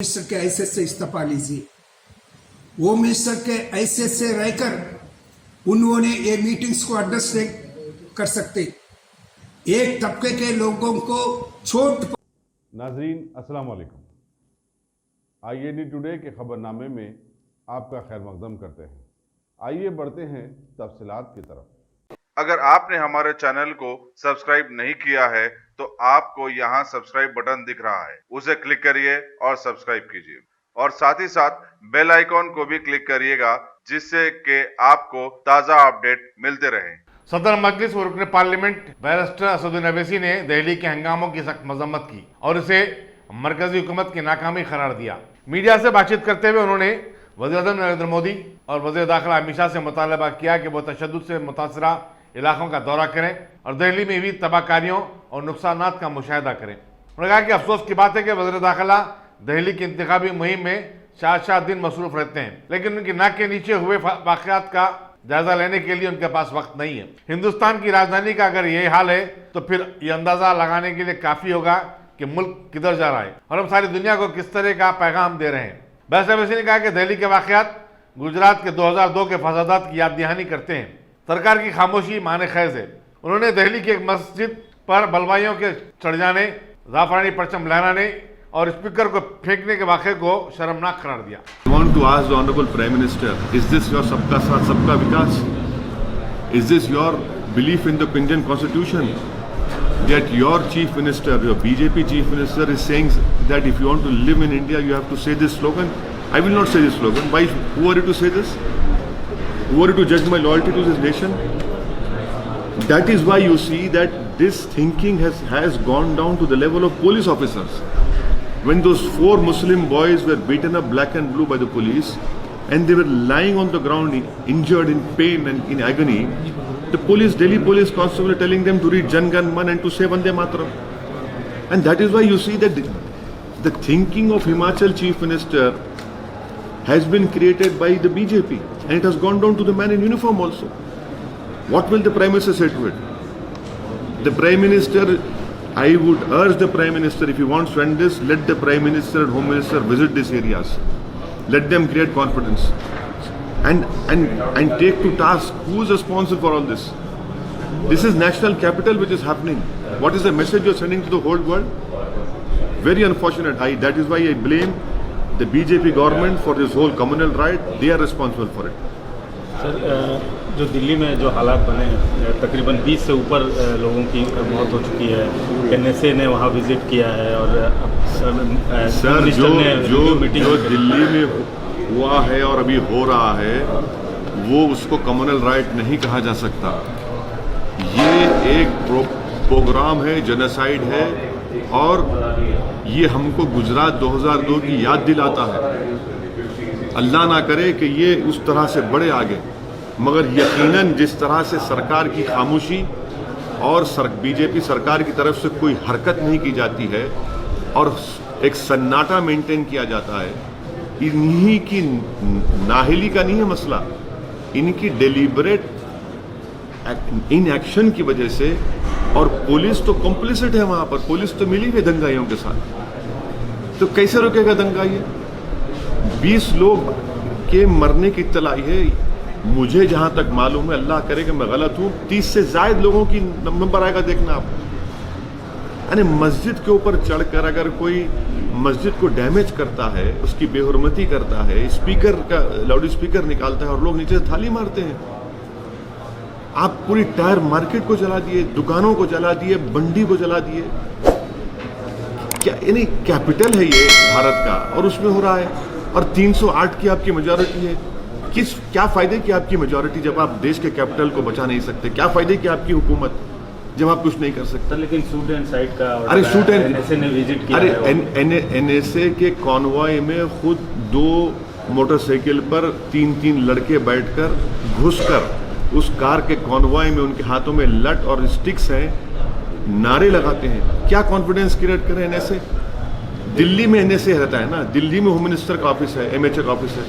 Minister के ऐसे से इस्तीफा लीजिए। वो मिनिस्टर के ऐसे से रहकर उन्होंने ये मीटिंग्स को अंडरस्टैंड कर सकते। एक तबके के लोगों को छोट। नाजरीन अस्सलाम वालेकुम। IAD टुडे के खबरनामे में आपका खैर मकदम करते हैं। आइए बढ़ते हैं तफसीलात की तरफ। अगर आपने हमारे चैनल को सब्सक्राइब नहीं किया है तो आपको यहाँ सब्सक्राइब बटन दिख रहा है, उसे क्लिक करिए और सब्सक्राइब कीजिए और साथ ही साथ बेल आइकॉन को भी क्लिक करिएगा जिससे कि आपको ताज़ा अपडेट मिलते रहें। सदर मजलिस और रुकन पार्लियामेंट बैरिस्टर असदुद्दीन अवैसी ने दिल्ली के हंगामों की सख्त मजम्मत की और इसे मरकजी हुकूमत की नाकामी करार दिया। मीडिया से बातचीत करते हुए उन्होंने वज़ीर-ए-आज़म नरेंद्र मोदी और वज़ीर दाखिला अमित शाह से मुतालबा किया कि वो तशद्दुद से मुतासरा इलाकों का दौरा करें और दिल्ली में हुई तबाहकारियों और नुकसानात का मुशाहिदा करें। उन्होंने कहा कि अफसोस की बात है कि वज़ीर दाखिला दिल्ली की इंतखाबी मुहिम में 4 दिन मसरूफ रहते हैं, लेकिन उनकी नाक के नीचे हुए वाक़यात का जायजा लेने के लिए उनके पास वक्त नहीं है। हिंदुस्तान की राजधानी का अगर यही हाल है तो फिर ये अंदाजा लगाने के लिए काफी होगा कि मुल्क किधर जा रहा है और हम सारी दुनिया को किस तरह का पैगाम दे रहे हैं। बैरिस्टर अवैसी ने कहा कि दिल्ली के वाक़यात गुजरात के 2002 के फसादात की याद दहानी करते हैं। सरकार की खामोशी माने खैज है। उन्होंने दिल्ली की एक मस्जिद पर बलवाइयों के चढ़ जाने, जाफरानी परचम लहराने और स्पीकर को फेंकने के वाक़े को शर्मनाक करार दिया। I want to ask the Honorable Prime Minister, is this your Sabka Saath Sabka Vikas? Is this your belief in the Indian Constitution? That your Chief Minister, your BJP Chief Minister is saying that if you want to live in India, you have to say this slogan? I will not say this slogan. Why? Who are you to say this? Who are you to judge my loyalty to this nation? That is why you see that this thinking has gone down to the level of police officers. When those 4 Muslim boys were beaten up black and blue by the police and they were lying on the ground injured, in pain and in agony, the Delhi police constable telling them to read Jan Gan Man and to say Vande Mataram. And that is why you see that the thinking of Himachal Chief Minister has been created by the BJP and it has gone down to the man in uniform also. What will the Prime Minister say to it? The Prime Minister, I would urge the Prime Minister, if he wants to end this, let the Prime Minister and Home Minister visit these areas. Let them create confidence and take to task who is responsible for all this. This is national capital which is happening. What is the message you are sending to the whole world? Very unfortunate. That is why I blame the BJP government for this whole communal riot. They are responsible for it. Sir, जो दिल्ली में जो हालात बने हैं, तकरीबन 20 से ऊपर लोगों की मौत हो चुकी है। NSA ने वहाँ विजिट किया है और सर जो दिल्ली में हुआ है और अभी हो रहा है वो उसको कम्युनल राइट नहीं कहा जा सकता। ये एक प्रोग्राम है, जेनोसाइड है और ये हमको गुजरात 2002 की याद दिलाता है। अल्लाह ना करे कि ये उस तरह से बढ़े आगे, मगर यकीनन जिस तरह से सरकार की खामोशी और बीजेपी सरकार की तरफ से कोई हरकत नहीं की जाती है और एक सन्नाटा मेंटेन किया जाता है, इन्हीं की नाहिली का नहीं है मसला, इनकी डेलिबरेट इन एक्शन की वजह से। और पुलिस तो कॉम्प्लिसिट है वहां पर, पुलिस तो मिली हुई दंगाइयों के साथ, तो कैसे रुकेगा दंगा? ये 20 लोग के मरने की इत्तलाई है। मुझे जहां तक मालूम है, अल्लाह करे कि मैं गलत हूं, 30 से ज्यादा लोगों की नंबर आएगा, देखना आप। यानी मस्जिद के ऊपर चढ़कर अगर कोई मस्जिद को डैमेज करता है, उसकी बेहुरमती करता है, स्पीकर का लाउड स्पीकर निकालता है और लोग नीचे थाली मारते हैं। आप पूरी टायर मार्केट को जला दिए, दुकानों को जला दिए, मंडी को जला दिए। क्या यानी कैपिटल है ये भारत का और उसमें हो रहा है और 308 की आपकी मेजॉरिटी है। क्या फायदे की आपकी मेजॉरिटी जब आप देश के कैपिटल को बचा नहीं सकते? क्या फायदे की आपकी हुकूमत जब आप कुछ नहीं कर सकते? लेकिन शूट एंड साइट का, अरे शूट एंड NSA ने विजिट किया, अरे NSA के कॉन्वॉय में खुद 2 मोटरसाइकिल पर 3-3 लड़के बैठकर घुसकर उस कार के कॉन्वॉय में, उनके हाथों में लट और स्टिक्स हैं, नारे लगाते हैं। क्या कॉन्फिडेंस क्रिएट करें NSA? दिल्ली में NSA रहता है ना, दिल्ली में होम मिनिस्टर का ऑफिस है, MHA का ऑफिस है।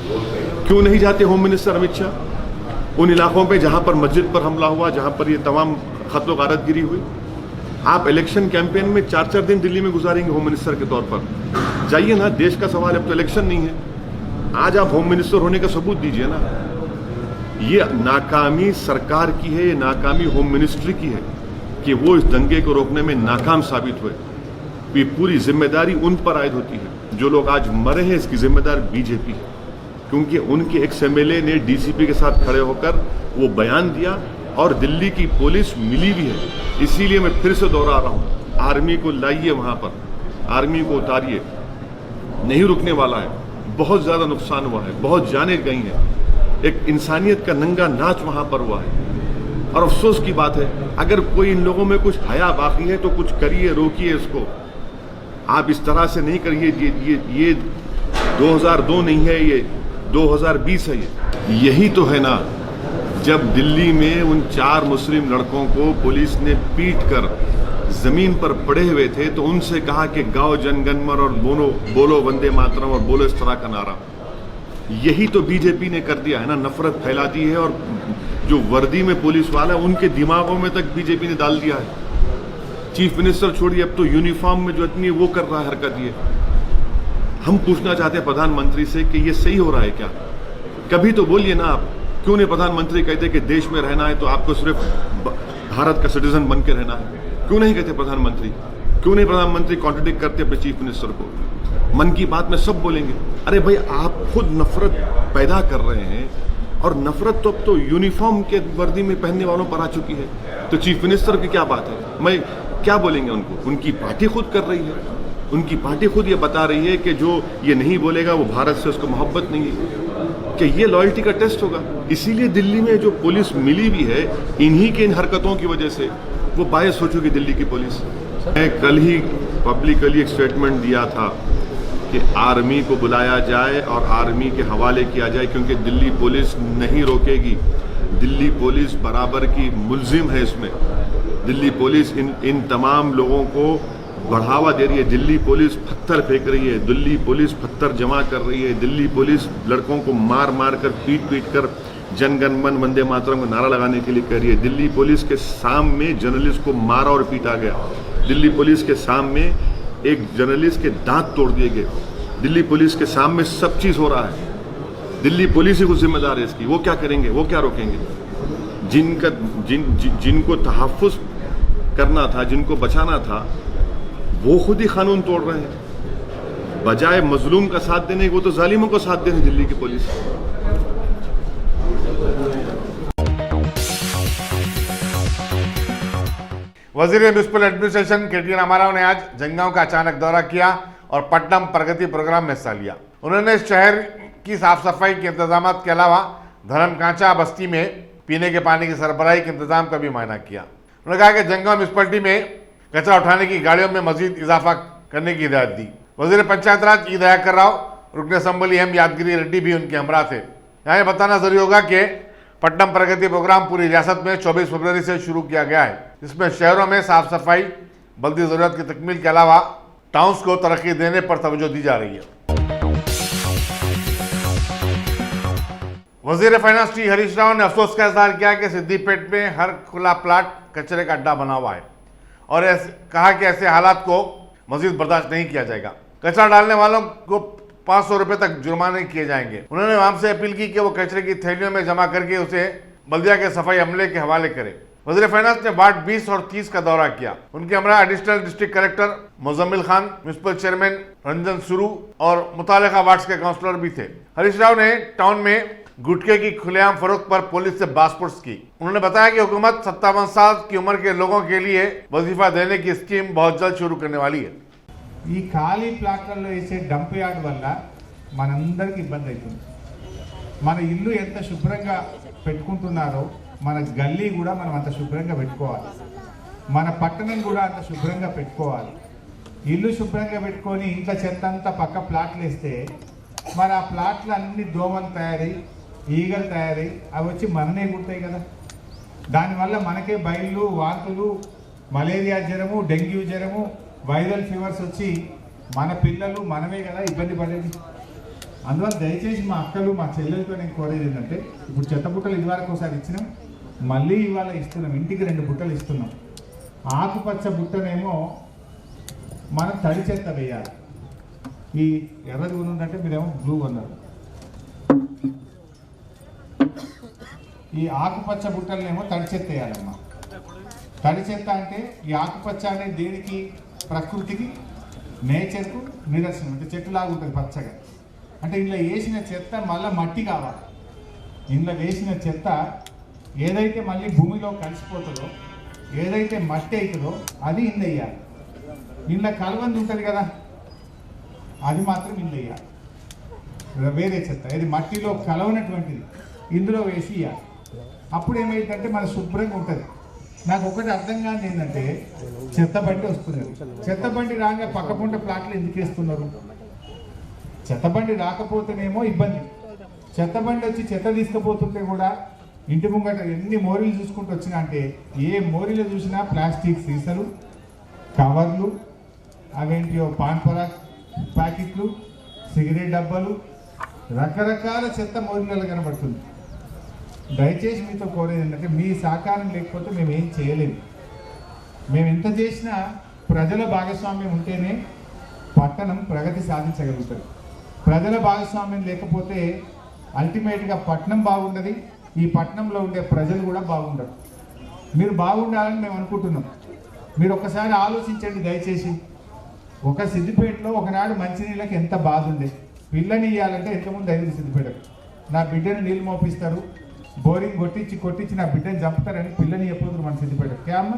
क्यों नहीं जाते होम मिनिस्टर अमित शाह उन इलाकों पे जहां पर मस्जिद पर हमला हुआ, जहां पर ये तमाम खत्म गारतगिरी हुई? आप इलेक्शन कैंपेन में 4-4 दिन दिल्ली में गुजारेंगे होम मिनिस्टर के तौर पर। जाइए ना, देश का सवाल अब तो इलेक्शन नहीं है। आज आप होम मिनिस्टर होने का सबूत दीजिए ना। ये नाकामी सरकार की है, ये नाकामी होम मिनिस्ट्री की है कि वो इस दंगे को रोकने में नाकाम साबित हुए। ये पूरी जिम्मेदारी उन पर आयद होती है। जो लोग आज मरे हैं इसकी जिम्मेदार बीजेपी है, क्योंकि उनके एक एमएलए ने डीसीपी के साथ खड़े होकर वो बयान दिया और दिल्ली की पुलिस मिली भी है। इसीलिए मैं फिर से दोहरा रहा हूँ, आर्मी को लाइए वहाँ पर, आर्मी को उतारिए, नहीं रुकने वाला है। बहुत ज़्यादा नुकसान हुआ है, बहुत जानें गई हैं, एक इंसानियत का नंगा नाच वहाँ पर हुआ है। और अफसोस की बात है, अगर कोई इन लोगों में कुछ हया बाकी है तो कुछ करिए, रोकिए इसको। आप इस तरह से नहीं करिए। ये 2002 नहीं है, ये 2020 है। यही तो है ना, जब दिल्ली में उन 4 मुस्लिम लड़कों को पुलिस ने पीट कर जमीन पर पड़े हुए थे तो उनसे कहा कि गाओ जनगणमन और बोलो वंदे मातरम और बोलो इस तरह का नारा। यही तो बीजेपी ने कर दिया है ना, नफरत फैला दी है। और जो वर्दी में पुलिस वाला है उनके दिमागों में तक बीजेपी ने डाल दिया है। चीफ मिनिस्टर छोड़िए, अब तो यूनिफॉर्म में जो इतनी वो कर रहा है हरकत। ये हम पूछना चाहते हैं प्रधानमंत्री से कि ये सही हो रहा है क्या? कभी तो बोलिए ना आप। क्यों नहीं प्रधानमंत्री कहते कि देश में रहना है तो आपको सिर्फ भारत का सिटीजन बन के रहना है? क्यों नहीं कहते प्रधानमंत्री? क्यों नहीं प्रधानमंत्री कॉन्ट्रडिक्ट करते अपने चीफ मिनिस्टर को? मन की बात में सब बोलेंगे। अरे भाई, आप खुद नफरत पैदा कर रहे हैं और नफरत तो अब तो यूनिफॉर्म के वर्दी में पहनने वालों पर आ चुकी है, तो चीफ मिनिस्टर की क्या बात है? मैं क्या बोलेंगे उनको? उनकी पार्टी खुद कर रही है, उनकी पार्टी खुद ये बता रही है कि जो ये नहीं बोलेगा वो भारत से उसको मोहब्बत नहीं है, कि ये लॉयल्टी का टेस्ट होगा। इसीलिए दिल्ली में जो पुलिस मिली भी है, इन्हीं के इन हरकतों की वजह से वो बायस हो चुकी दिल्ली की पुलिस। मैं कल ही पब्लिकली एक स्टेटमेंट दिया था कि आर्मी को बुलाया जाए और आर्मी के हवाले किया जाए, क्योंकि दिल्ली पुलिस नहीं रोकेगी। दिल्ली पुलिस बराबर की मुल्जिम है इसमें। दिल्ली पुलिस इन तमाम लोगों को बढ़ावा दे रही है। दिल्ली पुलिस पत्थर फेंक रही है, दिल्ली पुलिस पत्थर जमा कर रही है, दिल्ली पुलिस लड़कों को मार मार कर पीट कर जनगणमन वंदे मातरम का नारा लगाने के लिए कह रही है। दिल्ली पुलिस के सामने जर्नलिस्ट को मारा और पीटा गया। दिल्ली पुलिस के सामने एक जर्नलिस्ट के दांत तोड़ दिए गए। दिल्ली पुलिस के सामने सब चीज़ हो रहा है। दिल्ली पुलिस ही कुछ जिम्मेदार है इसकी। वो क्या करेंगे? वो क्या रोकेंगे? जिनको तहफ़्फ़ुज़ करना था, जिनको बचाना था, वो खुद ही कानून तोड़ रहे हैं। बजाय मजलूम का साथ देने वो तो जालिमों को साथ दे रहे दिल्ली की पुलिस। वजीर म्युनिसिपल एडमिनिस्ट्रेशन KT रामाराव ने आज जंगांव का अचानक दौरा किया और पट्टम प्रगति प्रोग्राम में हिस्सा लिया। उन्होंने शहर की साफ सफाई के इंतजाम के अलावा धर्मकांचा बस्ती में पीने के पानी की सरबराही के इंतजाम का भी मुआयना किया। उन्होंने कहा कि जंगांव म्युनिसिपलिटी में कचरा उठाने की गाड़ियों में मजीद इजाफा करने की हिदायत दी। वजीर पंचायत राज ई दयाकर राव, रुकन असम्बली एम यादगिरी रेड्डी भी उनके हमरा थे। यहाँ ये बताना जरूरी होगा कि पट्टम प्रगति प्रोग्राम पूरी रियासत में 24 फरवरी से शुरू किया गया है, जिसमें शहरों में साफ सफाई, बल्दी जरूरत की तकमील के अलावा टाउन्स को तरक्की देने पर तवज्जो दी जा रही है। वजीर फाइनेंस टी हरीश राव ने अफसोस का इजहार किया कि सिद्दीपेट में हर खुला प्लाट कचरे का अड्डा बना हुआ है और कहा कि ऐसे हालात को मजीद बर्दाश्त नहीं किया जाएगा। कचरा डालने वालों को 500 रुपए तक जुर्माने किए जाएंगे। उन्होंने आवाम से अपील की कि वो कचरे की थैलियों में जमा करके उसे बल्दिया के सफाई अमले के हवाले करे। वजीर फाइनेंस ने वार्ड 20 और 30 का दौरा किया। उनके हमरा additional district collector Muzammil Khan, municipal chairman Ranjan सुरू और मुतालिका वार्ड्स के काउंसलर भी थे। हरीश राव ने टाउन में गुटखे की खुलेआम फरोख्त पर पुलिस से बासपुर्स की। उन्होंने बताया कि हुकूमत 57 साल की उम्र के लोगों के लिए वजीफा देने की स्कीम बहुत जल्द शुरू करने वाली है। ఈ ఖాళీ ప్లాట్లలో వేసే డంప్ యార్డ్ వల్ల మనందరికి ఇబ్బంది అవుతుంది. మన ఇల్లు ఎంత శుభ్రంగా పెట్టుకుంటున్నారో మన గల్లీ కూడా మనం అంత శుభ్రంగా పెట్టుకోవాలి. మన పట్టణం కూడా అంత శుభ్రంగా పెట్టుకోవాలి. ఇల్లు శుభ్రంగా పెట్టుకొని ఇంట్లో చెత్త అంతా పక్క ప్లాట్లు వేస్తే మన ఆ ప్లాట్లు అన్ని దోమలు తయారై, ఈగలు తయారై అవి వచ్చి మననే కుడతాయి కదా. దానివల్ల మనకే బయళ్ళు, వాంతులు, మలేరియా జ్వరము, డెంగ్యూ జ్వరము, వైరల్ ఫీవర్స్ వచ్చి మన పిల్లలు మనమే కదా ఇబ్బంది పడేది. అందువల్ల దయచేసి మా అక్కలు, మా చెల్లెలతో నేను కోరేది ఏంటంటే, ఇప్పుడు చెత్త బుట్టలు ఇదివరకు ఒకసారి ఇచ్చినాం, మళ్ళీ ఇవాళ ఇస్తున్నాం. ఇంటికి 2 బుట్టలు ఇస్తున్నాం. ఆకుపచ్చ బుట్టనేమో మనం తడి చెత్త వేయాలి. ఈ ఎర్రది ఉందంటే మీరేమో బ్లూ అన్నారు. ఈ ఆకుపచ్చ బుట్టలనేమో తడి చెత్త వేయాలమ్మా. తడి చెత్త అంటే ఈ ఆకుపచ్చ అనేది దేనికి? ప్రకృతికి, నేచర్కు నిదర్శనం. అంటే చెట్టులాగా ఉంటుంది పచ్చగా. అంటే ఇందులో వేసిన చెత్త మళ్ళీ మట్టి కావాలి. ఇందులో వేసిన చెత్త ఏదైతే మళ్ళీ భూమిలో కలిసిపోతుందో, ఏదైతే మట్టి అవుతుందో అది ఇందులో వేయాలి. ఇందులో కలవంది ఉంటుంది కదా, అది మాత్రం ఇందులో వేయాలి. వేరే చెత్త ఇది మట్టిలో కలవనటువంటిది ఇందులో వేసి ఇవ్వాలి. అప్పుడు ఏమైందంటే మన శుభ్రంగా ఉంటుంది. నాకు ఒకటి అర్థం కాదు ఏంటంటే, చెత్త బండి వస్తున్నారు, చెత్త బండి రాగా పక్క పూట ప్లాట్లు ఎందుకు వేస్తున్నారు? చెత్త బండి రాకపోతేనేమో ఇబ్బంది. చెత్త బండి వచ్చి చెత్త తీసుకుపోతుంటే కూడా ఇంటి ముంగట ఎన్ని మోరీలు చూసుకుంటూ వచ్చినా అంటే, ఏ మోరీలో చూసినా ప్లాస్టిక్ సీసాలు, కవర్లు, అవేంటియో పాన్ పరాగ్ ప్యాకెట్లు, సిగరెట్ డబ్బాలు, రకరకాల చెత్త మోరీలలో కనబడుతుంది. దయచేసి మీతో కోరేది ఏంటంటే, మీ సహకారం లేకపోతే మేము ఏం చేయలేము. మేము ఎంత చేసినా ప్రజల భాగస్వామ్యం ఉంటేనే పట్టణం ప్రగతి సాధించగలుగుతుంది. ప్రజల భాగస్వామ్యం లేకపోతే అల్టిమేట్గా పట్టణం బాగుండదు, ఈ పట్టణంలో ఉండే ప్రజలు కూడా బాగుండరు. మీరు బాగుండాలని మేము అనుకుంటున్నాం. మీరు ఒక్కసారి ఆలోచించండి దయచేసి. ఒక సిద్దిపేటలో ఒకనాడు మంచినీళ్ళకి ఎంత బాధ ఉండే. పిల్లని ఇవ్వాలంటే ఎంతమంది ఐదు సిద్దిపేటకు నా బిడ్డను నీళ్ళు మోపిస్తారు, बोरिंग కొట్టించి నా బిడ్డని చంపుతారని పిల్లని చెప్పొద్దు మన సిద్దిపేట. क्या अम्मा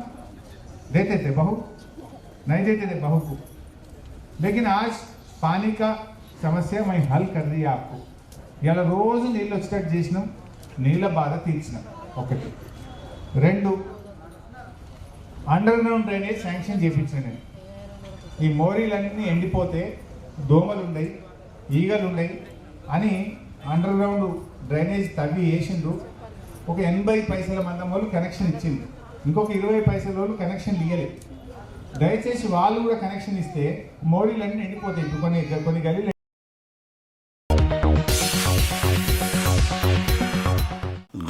देते थे बहू? नहीं देते थे बहू को. लेकिन आज पानी का समस्या मैं हल कर दी आपको. ఇలా రోజు నీళ్ళు వచ్చేటట్టు చేసినాం, నీళ్ళ బాధ తీర్చినాం. ఒకటి. రెండు, అండర్ గ్రౌండ్ డ్రైనేజ్ శాంక్షన్ చేయించాను నేను. ఈ మోరీలన్నీ ఎండిపోతే దోమలు ఉన్నాయి, ఈగలు ఉన్నాయి అని అండర్ గ్రౌండ్ డ్రైనేజ్ తవ్వి వేసిండ్రు. ఒక 80 పైసల మందం వాళ్ళు కనెక్షన్ ఇచ్చింది, ఇంకొక 20 పైసల వాళ్ళు కనెక్షన్ ఇవ్వలేదు. దయచేసి వాళ్ళు కూడా కనెక్షన్ ఇస్తే మోరీలన్నీ ఎండిపోతాయి. ఇప్పుడు కొన్ని గలీలు.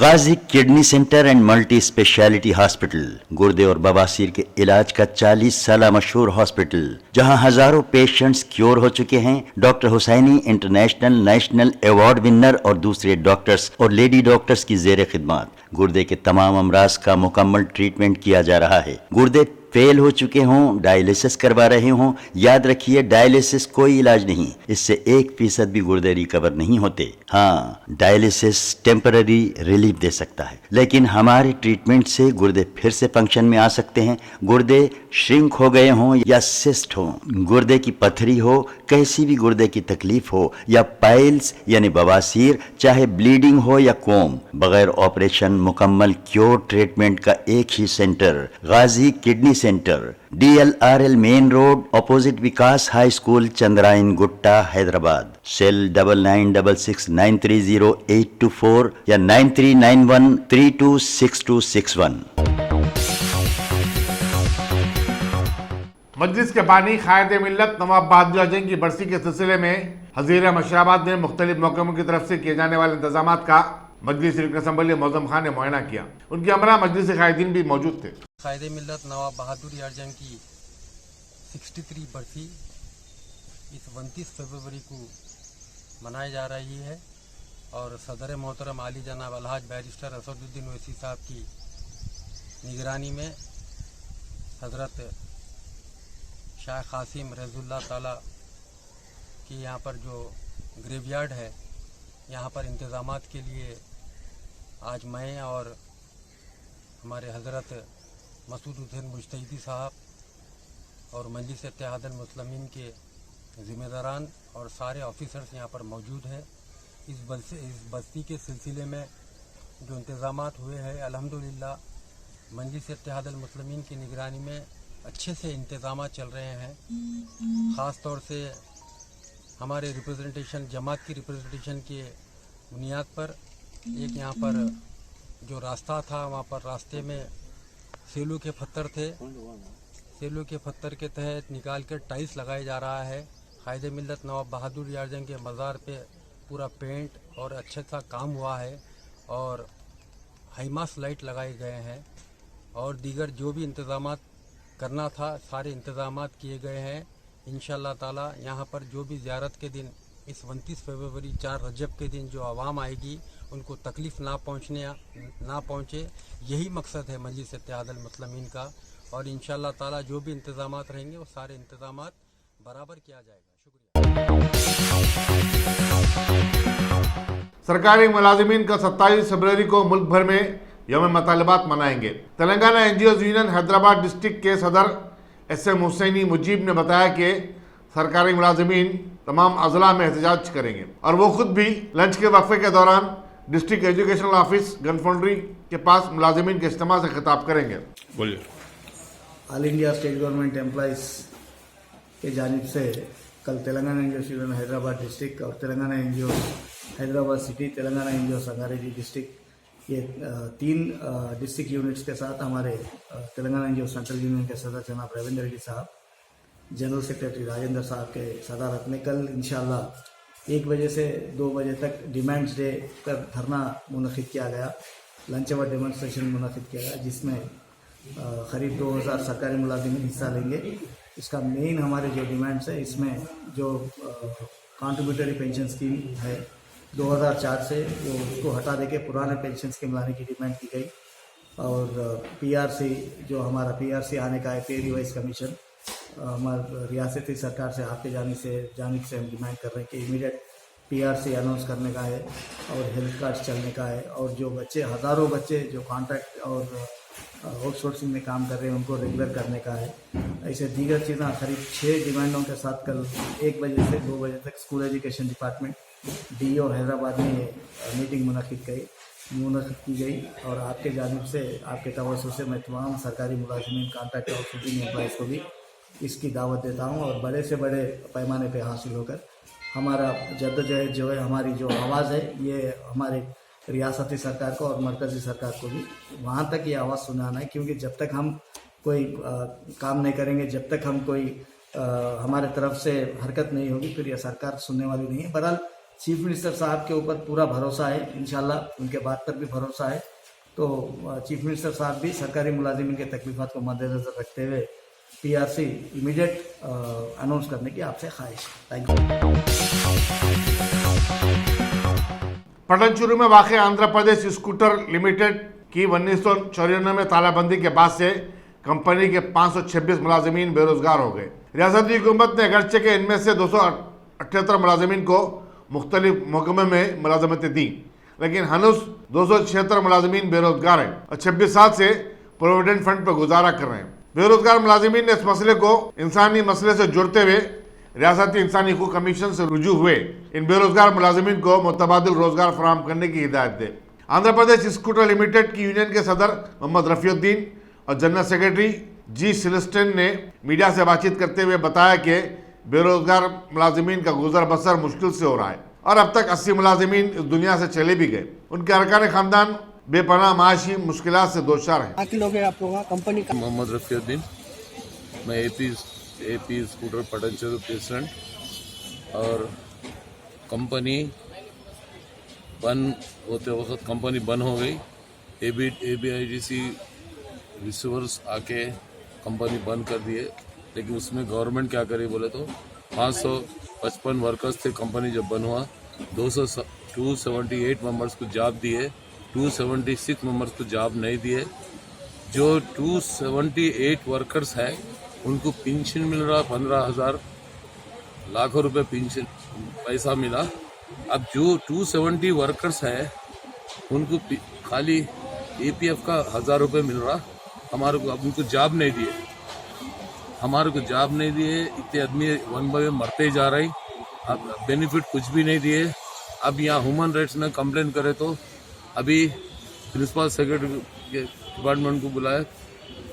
Ghazi kidney centre and multi speciality hospital गुर्दे और बवासीर के इलाज का 40 साल मशहूर हॉस्पिटल, जहां हजारों पेशेंट्स क्योर हो चुके हैं। Doctor Husaini international national award winner और दूसरे डॉक्टर्स और लेडी डॉक्टर्स की जेर खिदमत गुर्दे के तमाम अमराज का मुकम्मल ट्रीटमेंट किया जा रहा है। गुर्दे फेल हो चुके हों, डायलिसिस करवा रहे हों, याद रखिए डायलिसिस कोई इलाज नहीं, इससे 1% भी गुर्दे रिकवर नहीं होते। हाँ, डायलिसिस टेम्पररी रिलीफ दे सकता है, लेकिन हमारे ट्रीटमेंट से गुर्दे फिर से फंक्शन में आ सकते हैं। गुर्दे श्रिंक हो गए हों या सिस्ट हो, गुर्दे की पथरी हो, कैसी भी गुर्दे की तकलीफ हो या पाइल्स यानी बवासीर, चाहे ब्लीडिंग हो या कोम, बगैर ऑपरेशन मुकम्मल क्योर ट्रीटमेंट का एक ही centre Ghazi kidney centre, DLRL main road opposite Vikas high school, Chandrayan Gutta, Hyderabad. Cell 9966930824 या 9391326261। मजलिस के बानी कायद मिल्लत नवाब बहादुर आजम की बरसी के सिलसिले में हजीरा मशराबाद में मुख्तलिफ महकमों की तरफ से किए जाने वाले इंतजाम का मजलिस रुकन असम्बली मौजम खान ने मुआयना किया। उनके हमरा मजलिस कायदीन भी मौजूद थे। कायदे मिल्लत नवाब बहादुर आजम की 63 बरसी इस 29 फरवरी को मनाई जा रही है और सदर मोहतरम आली जनाब अलहाज बैरिस्टर असदुद्दीन ओवैसी साहब की निगरानी में हजरत शाह कासिम रज़ुल्लाह ताला की यहाँ पर जो ग्रेवयार्ड है, यहाँ पर इंतज़ामात के लिए आज मैं और हमारे हजरत मसूद हुसैन मुज्तहिदी साहब और मजलिस इत्तेहादुल मुस्लिमीन के ज़िम्मेदारान और सारे ऑफिसर्स यहाँ पर मौजूद हैं। इस बस्ती के सिलसिले में जो इंतज़ामात हुए हैं, अल्हम्दुलिल्लाह मजलिस इत्तेहादुल मुस्लिमीन की निगरानी में अच्छे से इंतज़ामात चल रहे हैं। ख़ास तौर से हमारे रिप्रेजेंटेशन, जमात की रिप्रेजेंटेशन के बुनियाद पर एक यहाँ पर जो रास्ता था, वहाँ पर रास्ते में सेलू के पत्थर थे, सेलू के पत्थर के तहत निकाल कर टाइल्स लगाया जा रहा है। कायदे मिल्लत नवाब बहादुर आजम के मज़ार पे पूरा पेंट और अच्छा सा काम हुआ है और हाईमास लाइट लगाए गए हैं और दीगर जो भी इंतज़ामात करना था, सारे इंतजामात किए गए हैं। इंशाल्लाह ताला यहाँ पर जो भी ज़ियारत के दिन इस 29 फरवरी 4 रजब के दिन जो आवाम आएगी उनको तकलीफ़ ना पहुँचे, यही मकसद है मजलिस इत्तेहादुल मुस्लिमीन का। और इंशाल्लाह ताला जो भी इंतजामात रहेंगे वो सारे इंतजामात बराबर किया जाएगा। सरकारी मुलाजिमीन का 27 फरवरी को मुल्क भर में यौम मतलबात मनाएंगे। Telangana NGOs union Hyderabad district के सदर SM हुसैनी मुजीब ने बताया कि सरकारी मुलाजिमीन तमाम अजला में एहतजाज करेंगे और वो खुद भी लंच के वक्फे के दौरान district educational office gun foundry के पास मुलाजिमीन के इज्तिमा से खिताब करेंगे। बोलिए। All India state government employees के जानिब से कल Telangana NGO union Hyderabad district और Telangana NGO Hyderabad city, Telangana NGO Sangareddy district, ये 3 डिस्ट्रिक्ट यूनिट्स के साथ हमारे तेलंगाना एनजीओ सेंट्रल यूनियन के सदर जनाब रविंद्र रेड्डी साहब, जनरल सेक्रेटरी राजेंद्र साहब के सदारत में कल इंशाल्लाह 1 बजे से 2 बजे तक डिमांड्स डे पर धरना मुनक़िद किया गया, लंच आवर डेमोन्स्ट्रेशन मुनक़िद किया गया, जिसमें करीब 2000 सरकारी मुलाजिमीन हिस्सा लेंगे। इसका मेन हमारे जो डिमांड्स है, इसमें जो कॉन्ट्रीब्यूटरी पेंशन स्कीम है 2004 से वो उसको हटा देके पुराने पेंशन स्कीम लाने की डिमांड की गई। और PRC जो हमारा PRC आने का है, पे रिवाइज कमीशन, हमारे रियासती सरकार से आपके जानिब से हम डिमांड कर रहे हैं कि इमीडिएट PRC अनाउंस करने का है और हेल्थ कार्ड चलने का है। और जो बच्चे, हज़ारों बच्चे जो कॉन्ट्रैक्ट और आउटसोर्सिंग में काम कर रहे हैं उनको रेगुलर करने का है। ऐसे दीगर चीज़ें करीब 6 डिमांडों के साथ कल 1 बजे से 2 बजे तक school education department DO Hyderabad में मीटिंग मुनक़िद की गई। और आपके जानिब से, आपके तवज्जो से मैं तमाम सरकारी मुलाजिमीन, कॉन्ट्रैक्ट और शूटिंग एम्प्लॉइज़ को भी इसकी दावत देता हूँ और बड़े से बड़े पैमाने पे हासिल होकर हमारा जद्दोजहद जो है, हमारी जो आवाज़ है, ये हमारे रियासती सरकार को और मरकज़ी सरकार को भी वहाँ तक ये आवाज़ सुनाना है। क्योंकि जब तक हम कोई काम नहीं करेंगे, जब तक हम कोई हमारे तरफ से हरकत नहीं होगी, फिर यह सरकार सुनने वाली नहीं है। बहरहाल चीफ मिनिस्टर साहब के ऊपर पूरा भरोसा है, इंशाल्लाह उनके बात पर भी भरोसा है। तो चीफ मिनिस्टर साहब भी सरकारी मुलाजिमीन के तकलीफ़ात को मद्देनज़र रखते हुए PRC इमीडिएट अनाउंस करने की आपसे ख्वाहिश है। Thank you. पटनचेरू में वाक़ आंध्र प्रदेश स्कूटर लिमिटेड की 1994 में तालाबंदी के बाद से कंपनी के 526 मुलाजिमीन बेरोजगार हो गए। रियासती हुकूमत ने अगरचे के इनमें से 278 मुलाजिमीन को मुख्तलिफ महकमे में मुलाजमतें दी, लेकिन हनूस 276 मुलाजिमीन बेरोजगार हैं और 26 साल से प्रोविडेंट फंड पर गुजारा कर रहे हैं। बेरोजगार मुलाजिमीन ने इस मसले को इंसानी मसले से जोड़ते हुए रियासती इंसानी हुकूक कमीशन से रुजू हुए इन बेरोजगार मुलाजिमीन को मुतबादिल रोजगार फराहम करने की हिदायत दे। आंध्र प्रदेश स्कूटर लिमिटेड की यूनियन के सदर मोहम्मद रफीउद्दीन और जनरल सेक्रेटरी G सिलेस्टन ने मीडिया से बातचीत करते हुए बताया कि बेरोजगार मुलाजिमीन का गुजर बसर मुश्किल से हो रहा है और अब तक 80 मुलाजिमीन इस दुनिया से चले भी गए। उनके अरकान खानदान बेपनाह माशी मुश्किलात से दोचार हैं। कंपनी का मोहम्मद रफीउद्दीन, मैं AP स्कूटर पटनचेरू प्रेसिडेंट। और कंपनी बंद होते वक्त कंपनी बंद हो गई। ABIDC रिसीवर्स आके कंपनी बंद कर दिए, लेकिन उसमें गवर्नमेंट क्या करे बोले तो 555 वर्कर्स थे कंपनी जब बंद हुआ। 278 मेंबर्स को जॉब दिए, 276 मेंबर्स को जॉब नहीं दिए। जो 278 वर्कर्स है उनको पेंशन मिल रहा 15,000 लाखों रुपए पेंशन पैसा मिला। अब जो 270 वर्कर्स है उनको खाली APF का 1,000 रुपये मिल रहा हमारे को। अब उनको जॉब नहीं दिए, हमारे को जॉब नहीं दिए। इतने आदमी वन बाय वन मरते जा रहे, अब बेनिफिट कुछ भी नहीं दिए। अब यहाँ ह्यूमन राइट्स में कंप्लेन करे तो अभी प्रिंसिपल सेक्रेटरी के डिपार्टमेंट को बुलाए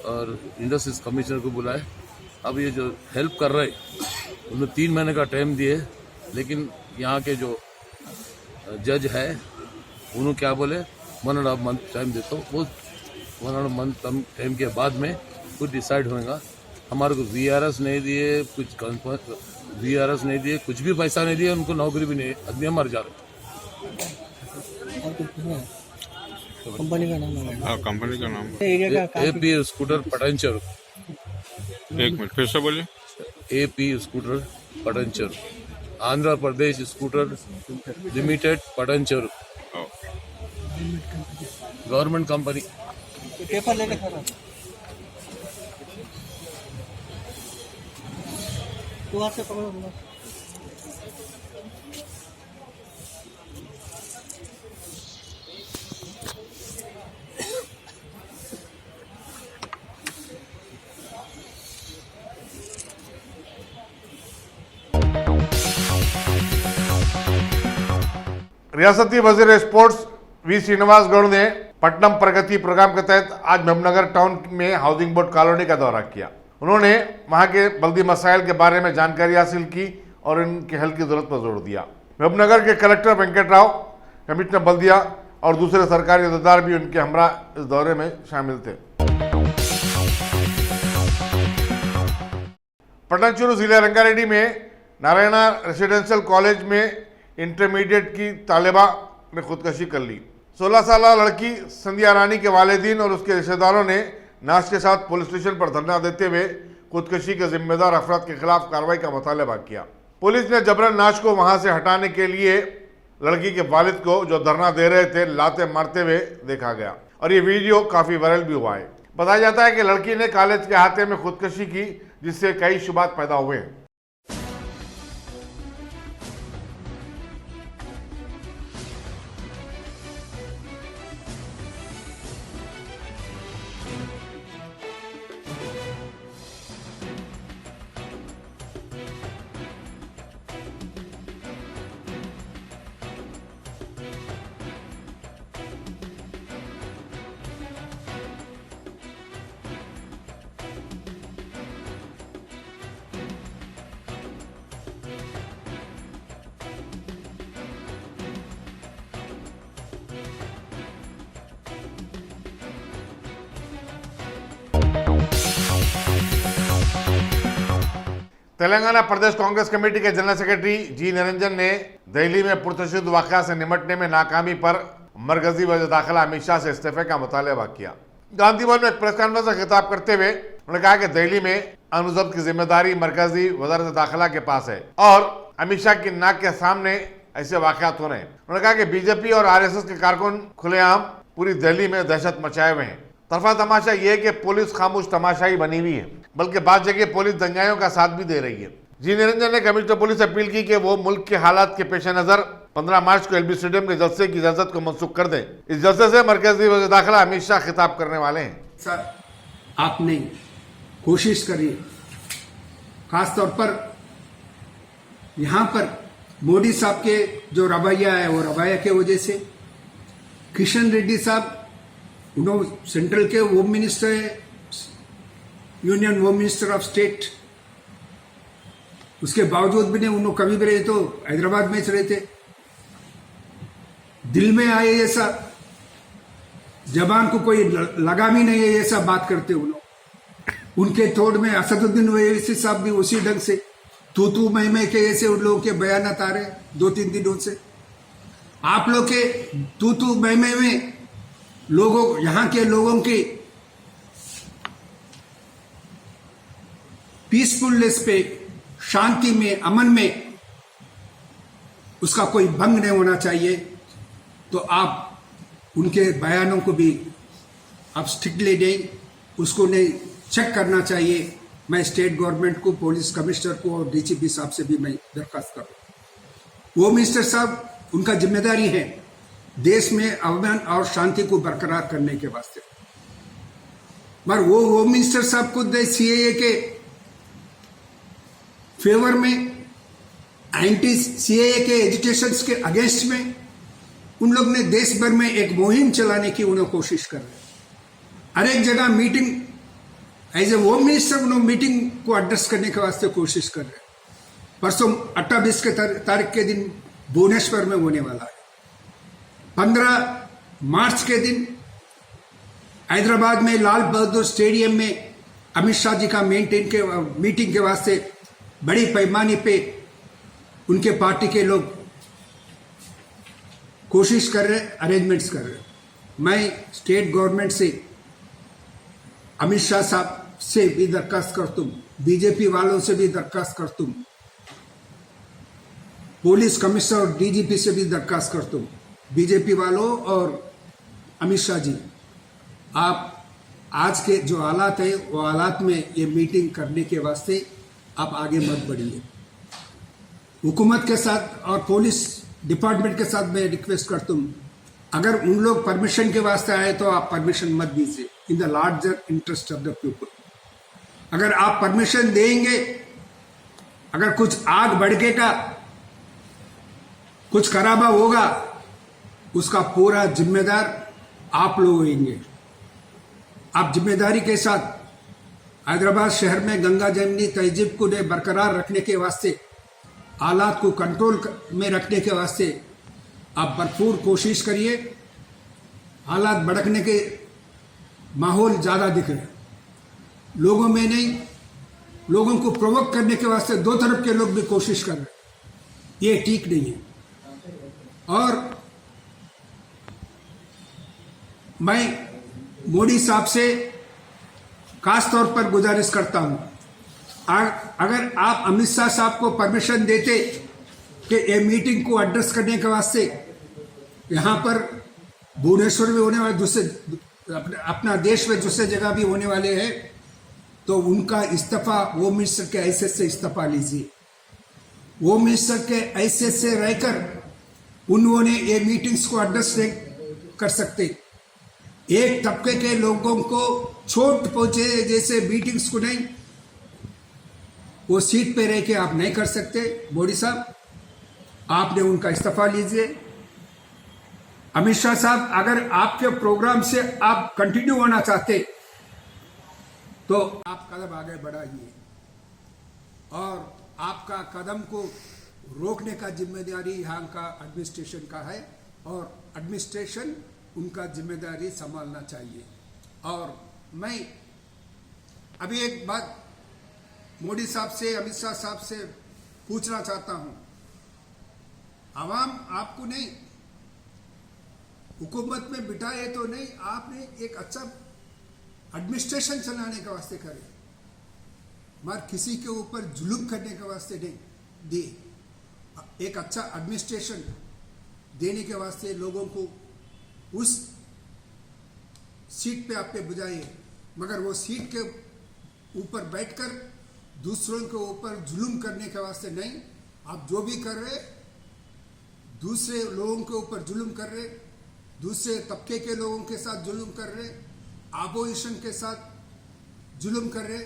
और इंडस्ट्रीज कमिश्नर को बुलाए। अब ये जो हेल्प कर रहे उन्होंने 3 महीने का टाइम दिए, लेकिन यहाँ के जो जज है उन्होंने क्या बोले 1.5 मंथ टाइम देता हूँ। वो 1.5 मंथ टाइम के बाद में कुछ डिसाइड होगा। हमारे को VRS नहीं दिए, कुछ VRS नहीं दिए, कुछ भी पैसा नहीं दिए, उनको नौकरी भी नहीं, आदमी मर जा रहे। कंपनी का नाम है? कंपनी का नाम AP स्कूटर पटनचेरू। एक मिनट फिर से बोलिए। AP scooter Patancheru, Andhra Pradesh scooter limited Patancheru, government company. Paper लेके खड़ा तू हाथ से पकड़ो। रियासती वजीर स्पोर्ट्स वी श्रीनिवास गौड़ ने पट्टनम प्रगति प्रोग्राम के तहत आज मेहबूबनगर टाउन में हाउसिंग बोर्ड कॉलोनी का दौरा किया। उन्होंने वहां के बल्दी मसाइल के बारे में जानकारी हासिल की और इनके हल की जरूरत पर जोर दिया। मेहबूबनगर के कलेक्टर वेंकट राव, कमिश्नर बल्दिया और दूसरे सरकारी अहदेदार भी उनके हमरा इस दौरे में शामिल थे। पटनचेरू जिले रंगारेड्डी में नारायणा रेसिडेंशियल कॉलेज में इंटरमीडिएट की तालिबा ने खुदकशी कर ली। 16 साल लड़की संध्या रानी के वालिदीन और उसके रिश्तेदारों ने नाश के साथ पुलिस स्टेशन पर धरना देते हुए खुदकशी के जिम्मेदार अफराद के खिलाफ कार्रवाई का मुतालबा किया। पुलिस ने जबरन नाश को वहां से हटाने के लिए लड़की के वालिद को, जो धरना दे रहे थे, लाते मारते हुए देखा गया और ये वीडियो काफी वायरल भी हुआ है। बताया जाता है कि लड़की ने कॉलेज के अहाते में खुदकशी की, जिससे कई शुबात पैदा हुए हैं। तेलंगाना प्रदेश कांग्रेस कमेटी के जनरल सेक्रेटरी जी निरंजन ने दिल्ली में पुरतशद्दुद वाकया से निपटने में नाकामी पर मरकजी वज़ीर दाखिला अमित शाह से इस्तीफे का मुतालबा किया। गांधी भवन में एक प्रेस कॉन्फ्रेंस से खिताब करते हुए उन्होंने कहा कि दिल्ली में अनुजब्त की जिम्मेदारी मरकजी वज़ारत दाखिला के पास है और अमित शाह की नाक के सामने ऐसे वाकयात हो रहे हैं। उन्होंने कहा कि बीजेपी और RSS के कारकुन खुलेआम पूरी दिल्ली में दहशत मचाए हुए हैं। तरफा तमाशा ये है कि पुलिस खामोश तमाशाई बनी हुई है, बल्कि बाद जगह पुलिस दंगाइयों का साथ भी दे रही है। जी निरंजन ने कमिश्नर पुलिस से अपील की कि वो मुल्क के हालात के पेश नजर 15 मार्च को LB स्टेडियम के जलसे की इजाजत को मनसूख कर दें। इस जलसे से मरकजी वज़ीर दाखिला अमित शाह खिताब करने वाले हैं। सर, आपने कोशिश करी, खासतौर पर यहाँ पर मोदी साहब के जो रवैया है वो रवैया के वजह से किशन रेड्डी साहब उन्होंने सेंट्रल के होम मिनिस्टर है, union home minister of state, उसके बावजूद भी नहीं उन्होंने कभी भी रहे तो हैदराबाद में रहे थे। दिल में आए ऐसा, जबान को कोई लगाम ही नहीं है ऐसा बात करते उन्होंने। उनके तोड़ में असदुद्दीन ओवैसी साहब भी उसी ढंग से तू मैं के ऐसे उन लोगों के बयान आ रहे 2-3 दिनों से। आप लोग के तू मैं में लोगों, यहां के लोगों की पीसफुलनेस पे, शांति में, अमन में उसका कोई भंग नहीं होना चाहिए। तो आप उनके बयानों को भी आप स्ट्रिक्टली नहीं, उसको नहीं चेक करना चाहिए। मैं स्टेट गवर्नमेंट को, पुलिस कमिश्नर को और DGP साहब से भी मैं दरखास्त करूं। वो मिनिस्टर साहब, उनका जिम्मेदारी है देश में अमन और शांति को बरकरार करने के वास्ते, मगर वो होम मिनिस्टर साहब खुद CAA के फेवर में, एंटी CAA के एजुटेशन के अगेंस्ट में उन लोग ने देश भर में एक मुहिम चलाने की उन्होंने कोशिश कर रहे। हर एक जगह meeting, as a home minister उन्होंने मीटिंग को एड्रेस करने के वास्ते कोशिश कर रहे। परसों 28 के तारीख के दिन भुवनेश्वर में होने वाला है। 15 मार्च के दिन हैदराबाद में लाल बहादुर स्टेडियम में अमित शाह जी का मीटिंग के वास्ते बड़ी पैमाने पे उनके पार्टी के लोग कोशिश कर रहे, अरेंजमेंट्स कर रहे। मैं स्टेट गवर्नमेंट से अमित शाह साहब से भी दरखास्त करता हूँ, बीजेपी वालों से भी दरखास्त करता हूँ, पुलिस कमिश्नर और डीजीपी से भी दरखास्त करता हूँ, बीजेपी वालों और अमित शाह जी, आप आज के जो हालात है वो हालात में ये मीटिंग करने के वास्ते आप आगे मत बढ़िए। हुकूमत के साथ और पुलिस डिपार्टमेंट के साथ मैं रिक्वेस्ट करता हूँ, अगर उन लोग परमिशन के वास्ते आए तो आप परमिशन मत दीजिए in the larger interest of the people. अगर आप परमिशन देंगे, अगर कुछ आग भड़केगा, कुछ खराबा होगा, उसका पूरा जिम्मेदार आप लोग होंगे। आप जिम्मेदारी के साथ हैदराबाद शहर में गंगा जमनी तहजीब को बरकरार रखने के वास्ते, हालात को कंट्रोल में रखने के वास्ते आप भरपूर कोशिश करिए। हालात भड़कने के माहौल ज़्यादा दिख रहे हैं, लोगों में नहीं, लोगों को प्रोवोक करने के वास्ते दो तरफ के लोग भी कोशिश कर रहे हैं, ये ठीक नहीं है। और मैं मोदी साहब से खास तौर पर गुजारिश करता हूं, अगर आप अमित शाह साहब को परमिशन देते कि ये मीटिंग को एड्रेस करने के वास्ते यहाँ पर भुवनेश्वर में होने वाले दूसरे अपना देश में दूसरे जगह भी होने वाले हैं, तो उनका इस्तीफा होम मिनिस्टर के हैसियत से इस्तीफा लीजिए। होम मिनिस्टर के हैसियत से रहकर उन्होंने ये मीटिंग्स को एड्रेस नहीं कर सकते। एक तबके के लोगों को चोट पहुंचे जैसे मीटिंग्स को नहीं, वो सीट पे रह के आप नहीं कर सकते। मोदी साहब, आपने उनका इस्तीफा लीजिए। अमित शाह साहब, अगर आपके प्रोग्राम से आप कंटिन्यू होना चाहते तो आप कदम आगे बढ़ाइए, और आपका कदम को रोकने का जिम्मेदारी यहाँ का एडमिनिस्ट्रेशन का है, और एडमिनिस्ट्रेशन उनका जिम्मेदारी संभालना चाहिए। और मैं अभी एक बात मोदी साहब से, अमित शाह साहब से पूछना चाहता हूं, आवाम आपको नहीं हुकूमत में बिठाए तो नहीं, आपने एक अच्छा एडमिनिस्ट्रेशन चलाने के वास्ते करे, मगर किसी के ऊपर जुल्म करने के वास्ते नहीं दे। एक अच्छा एडमिनिस्ट्रेशन देने के वास्ते लोगों को उस सीट पे आपने बुझाए, मगर वो सीट के ऊपर बैठकर दूसरों के ऊपर जुल्म करने के वास्ते नहीं। आप जो भी कर रहे, दूसरे लोगों के ऊपर जुल्म कर रहे, दूसरे तबके के लोगों के साथ जुल्म कर रहे, अपोजिशन के साथ जुल्म कर रहे,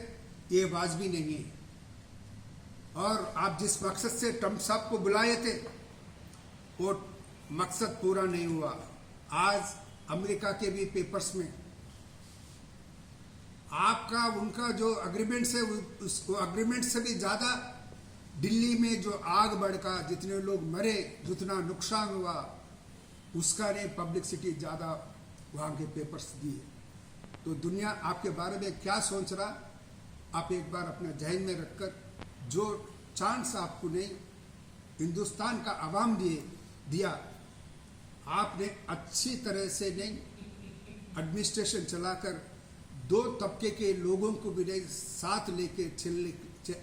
ये वाजिबी नहीं है। और आप जिस मकसद से ट्रंप साहब को बुलाए थे, वो मकसद पूरा नहीं हुआ। आज अमेरिका के भी पेपर्स में आपका उनका जो अग्रीमेंट है, उसको अग्रीमेंट से भी ज़्यादा दिल्ली में जो आग भड़का, जितने लोग मरे, जितना नुकसान हुआ, उसका ने पब्लिसिटी ज़्यादा वहाँ के पेपर्स दिए। तो दुनिया आपके बारे में क्या सोच रहा, आप एक बार अपना जहन में रखकर, जो चांस आपको नहीं हिंदुस्तान का आवाम दिया, आपने अच्छी तरह से नहीं एडमिनिस्ट्रेशन चलाकर दो तबके के लोगों को भी नहीं साथ लेके चलने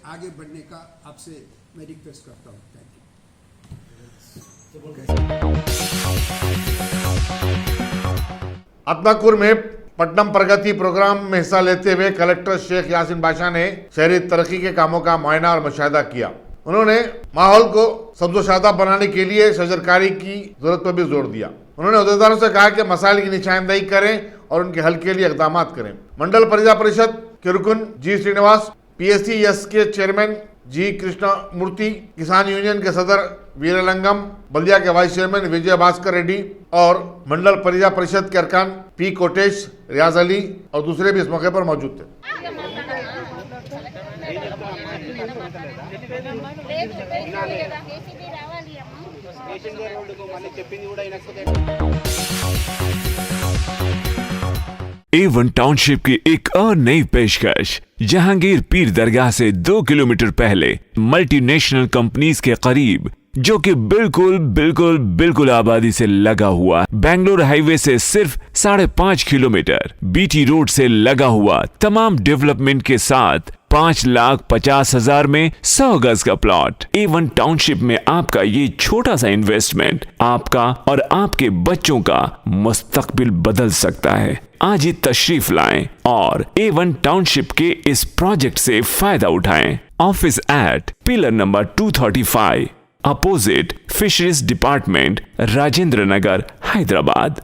आगे बढ़ने का आपसे मैं रिक्वेस्ट करता हूँ। Thank you. अत्नापुर में पट्टनम प्रगति प्रोग्राम में हिस्सा लेते हुए कलेक्टर शेख यासीन बादशाह ने शहरी तरक्की के कामों का मुआयना और मुशाहिदा किया। उन्होंने माहौल को सब्ज़ोशादा बनाने के लिए शजरकारी की जरूरत पर भी जोर दिया। उन्होंने अहदेदारों से कहा कि मसाइल की निशानदेही करें और उनके हल के लिए इक़दाम करें। मंडल परिजा परिषद के रुकन जी श्रीनिवास, PSCS के चेयरमैन जी कृष्णा मूर्ति, किसान यूनियन के सदर वीरलंगम, बल्दिया के वाइस चेयरमैन विजय भास्कर रेड्डी और मंडल परिजा परिषद के अरकान P कोटेश, रियाज अली और दूसरे भी इस मौके पर मौजूद थे। A1 टाउनशिप की एक और नई पेशकश, जहांगीर पीर दरगाह से 2 किलोमीटर पहले मल्टीनेशनल कंपनीज के करीब जो कि बिल्कुल बिल्कुल बिल्कुल आबादी से लगा हुआ, बेंगलोर हाईवे से सिर्फ 5.5 किलोमीटर, बीटी रोड से लगा हुआ, तमाम डेवलपमेंट के साथ 5,50,000 में 100 गज का प्लॉट। A1 टाउनशिप में आपका ये छोटा सा इन्वेस्टमेंट आपका और आपके बच्चों का मुस्तकबिल बदल सकता है। आज ही तशरीफ लाएं और A1 टाउनशिप के इस प्रोजेक्ट से फायदा उठाएं। Office at pillar number 235 opposite fisheries department, Rajendra Nagar, Hyderabad.